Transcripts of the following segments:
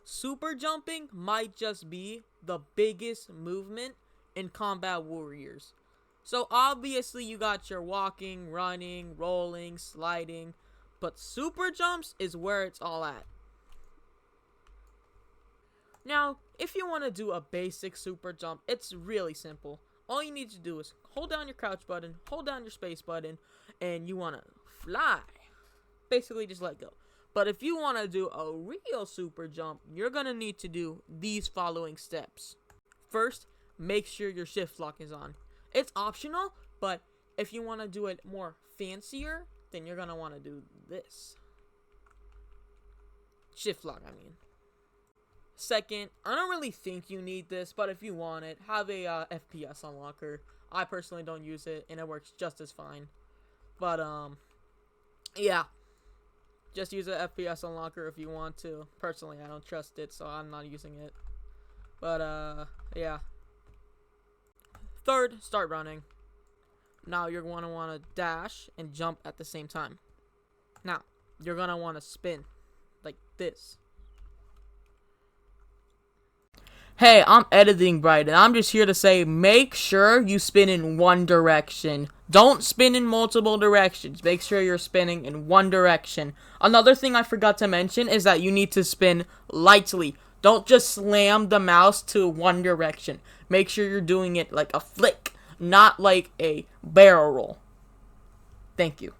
super jumping might just be the biggest movement in Combat Warriors. So obviously you got your walking, running, rolling, sliding, but super jumps is where it's all at. Now, if you want to do a basic super jump, it's really simple. All you need to do is hold down your crouch button, hold down your space button, and you want to fly. Basically, just let go. But if you want to do a real super jump, you're going to need to do these following steps. First, make sure your shift lock is on. It's optional, but if you want to do it more fancier, then you're going to want to do this. Shift lock, I mean. Second, I don't really think you need this, but if you want it, have a FPS unlocker. I personally don't use it, and it works just as fine. But, yeah. Just use an FPS unlocker if you want to. Personally, I don't trust it, so I'm not using it. But, yeah. Third, start running. Now, you're going to want to dash and jump at the same time. Now, you're going to want to spin like this. Hey, I'm editing Bright, and I'm just here to say, make sure you spin in one direction. Don't spin in multiple directions. Make sure you're spinning in one direction. Another thing I forgot to mention is that you need to spin lightly. Don't just slam the mouse to one direction. Make sure you're doing it like a flick, not like a barrel roll. Thank you.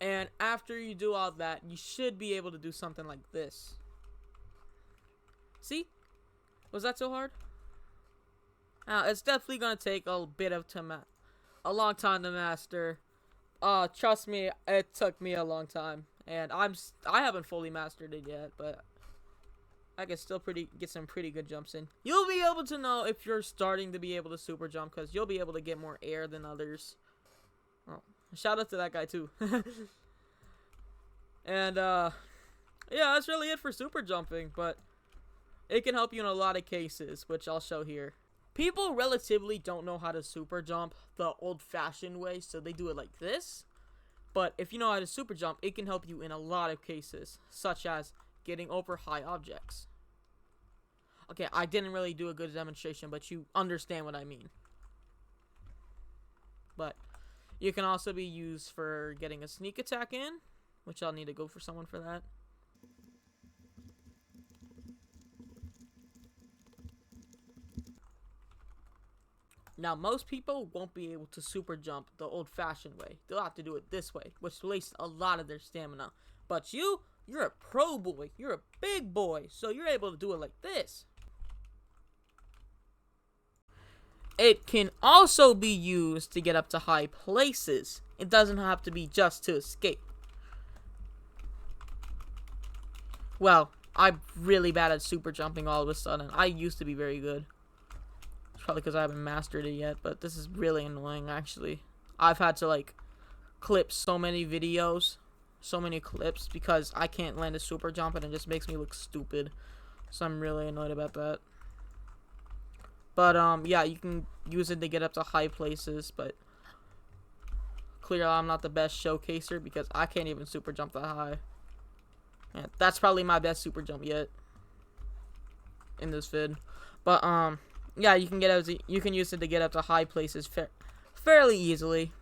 And after you do all that, you should be able to do something like this. See? Was that so hard? Now, it's definitely gonna take a bit of a long time to master. Trust me, it took me a long time, and I haven't fully mastered it yet, but I can still get some pretty good jumps in. You'll be able to know if you're starting to be able to super jump, because you'll be able to get more air than others. Oh, shout out to that guy too. And yeah, that's really it for super jumping, but it can help you in a lot of cases, which I'll show here. People relatively don't know how to super jump the old-fashioned way, so they do it like this. But if you know how to super jump, it can help you in a lot of cases, such as getting over high objects. Okay, I didn't really do a good demonstration, but you understand what I mean. But you can also be used for getting a sneak attack in, which I'll need to go for someone for that. Now, most people won't be able to super jump the old-fashioned way. They'll have to do it this way, which wastes a lot of their stamina. But you're a pro boy. You're a big boy, so you're able to do it like this. It can also be used to get up to high places. It doesn't have to be just to escape. Well, I'm really bad at super jumping all of a sudden. I used to be very good. Probably because I haven't mastered it yet, but this is really annoying, actually. I've had to, like, clip so many videos, so many clips, because I can't land a super jump, and it just makes me look stupid. So I'm really annoyed about that. But, yeah, you can use it to get up to high places, but clearly I'm not the best showcaser, because I can't even super jump that high. And that's probably my best super jump yet in this vid. But, yeah, you can use it to get up to high places fairly easily.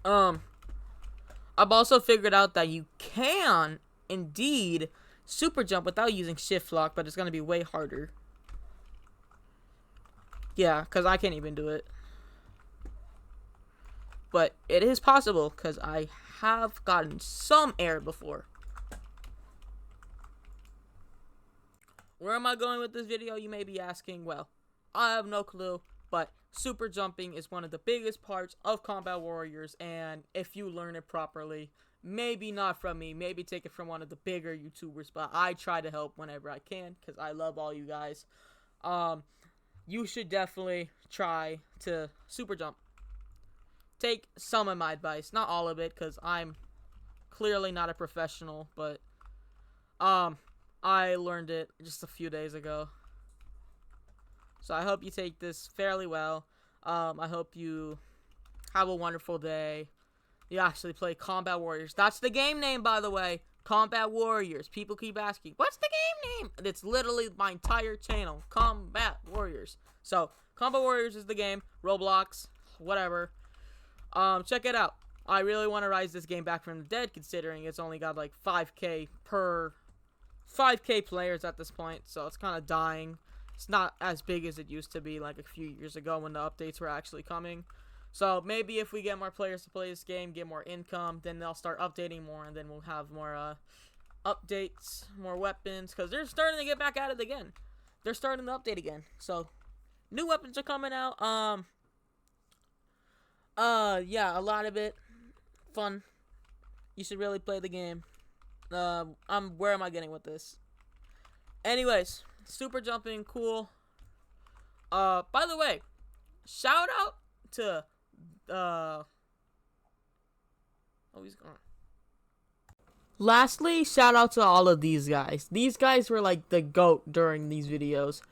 I've also figured out that you can indeed super jump without using shift lock, but it's gonna be way harder. Yeah, because I can't even do it. But it is possible, because I have gotten some air before. Where am I going with this video, you may be asking? Well, I have no clue, but super jumping is one of the biggest parts of Combat Warriors, and if you learn it properly, maybe not from me, maybe take it from one of the bigger YouTubers, but I try to help whenever I can, because I love all you guys. You should definitely try to super jump. Take some of my advice, not all of it, because I'm clearly not a professional, but, I learned it just a few days ago. So I hope you take this fairly well. I hope you have a wonderful day. You actually play Combat Warriors. That's the game name, by the way. Combat Warriors. People keep asking, what's the game name? It's literally my entire channel, Combat Warriors. So, Combat Warriors is the game. Roblox, whatever. Check it out. I really want to rise this game back from the dead, considering it's only got like 5k players at this point, so it's kind of dying. It's not as big as it used to be like a few years ago when the updates were actually coming. So maybe if we get more players to play this game, get more income, then they'll start updating more, and then we'll have more updates, more weapons, because they're starting to get back at it again. They're starting to update again, so new weapons are coming out. Yeah, a lot of it fun. You should really play the game. Where am I getting with this? Anyways, Superjumping, cool. By the way, shout out to oh, he's gone. Lastly, shout out to all of these guys. These guys were like the GOAT during these videos.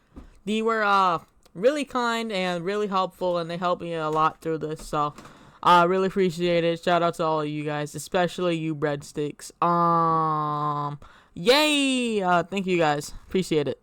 They were really kind and really helpful, and they helped me a lot through this, so I really appreciate it. Shout out to all of you guys, especially you BreadSticks. Yay! Thank you guys. Appreciate it.